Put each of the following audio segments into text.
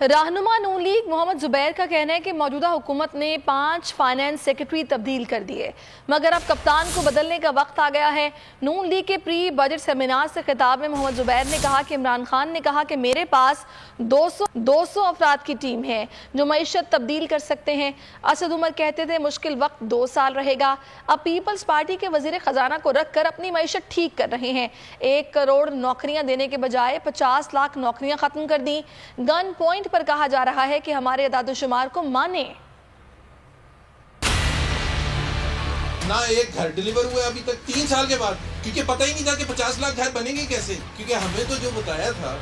रहनुमा नून लीग मोहम्मद जुबैर का कहना है कि मौजूदा हुकूमत ने 5 फाइनेंस सेक्रेटरी तब्दील कर दिए, मगर अब कप्तान को बदलने का वक्त आ गया है। नून लीग के प्री बजट सेमिनार से खिताब में मोहम्मद जुबैर ने कहा कि इमरान खान ने कहा कि मेरे पास 200 अफराद की टीम है जो मईशत तब्दील कर सकते हैं। असद उमर कहते थे मुश्किल वक्त 2 साल रहेगा। अब पीपल्स पार्टी के वजीर खजाना को रख कर अपनी मईशत ठीक कर रहे हैं। 1 करोड़ नौकरियां देने के बजाय 50 लाख नौकरियां खत्म कर दी। गन पॉइंट पर कहा जा रहा है कि हमारे अदाद-ओ-शुमार को माने। ना एक घर डिलीवर हुआ अभी तक 3 साल के बाद, क्योंकि पता ही नहीं था कि 50 लाख घर बनेंगे कैसे। क्योंकि हमें तो जो बताया था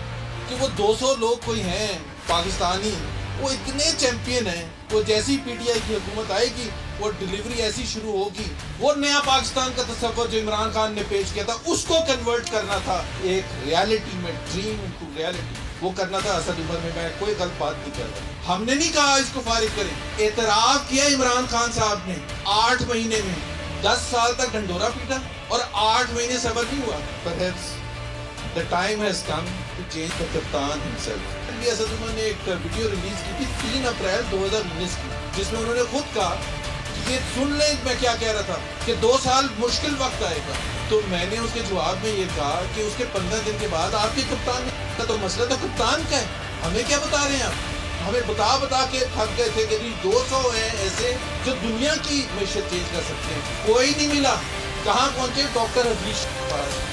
कि वो 200 लोग कोई हैं पाकिस्तानी, वो इतने चैंपियन हैं, वो जैसी पीटीआई की हुकूमत आएगी वो डिलीवरी ऐसी शुरू होगी। वो नया पाकिस्तान का तस्वर जो इमरान खान ने पेश किया था उसको कन्वर्ट करना था एक रियलिटी में, ड्रीम टू रियलिटी, वो करना था असद उमर में। मैं कोई गलत बात नहीं कर रहा, हमने नहीं कहा इसको फारिग करें। एतराफ किया इमरान खान साहब ने 8 महीने में 10 साल तक ढंडोरा पीटा और 8 महीने सब्र नहीं हुआ। Perhaps the time has come to change the कप्तान himself। असद उमर ने एक वीडियो रिलीज की थी 3 अप्रैल 2019 की, जिसमें उन्होंने खुद कहा कि ये सुन लें मैं क्या कह रहा था कि 2 साल मुश्किल वक्त आएगा। तो मैंने उसके जवाब में ये कहा कि उसके 15 दिन के बाद आपके कप्तान का तो मसला तो कप्तान का है, हमें क्या बता रहे हैं आप? हमें बता के थक गए थे कि 200 हैं ऐसे जो दुनिया की मैशत चेंज कर सकते हैं। कोई नहीं मिला। कहाँ पहुंचे? डॉक्टर हफीज के पास।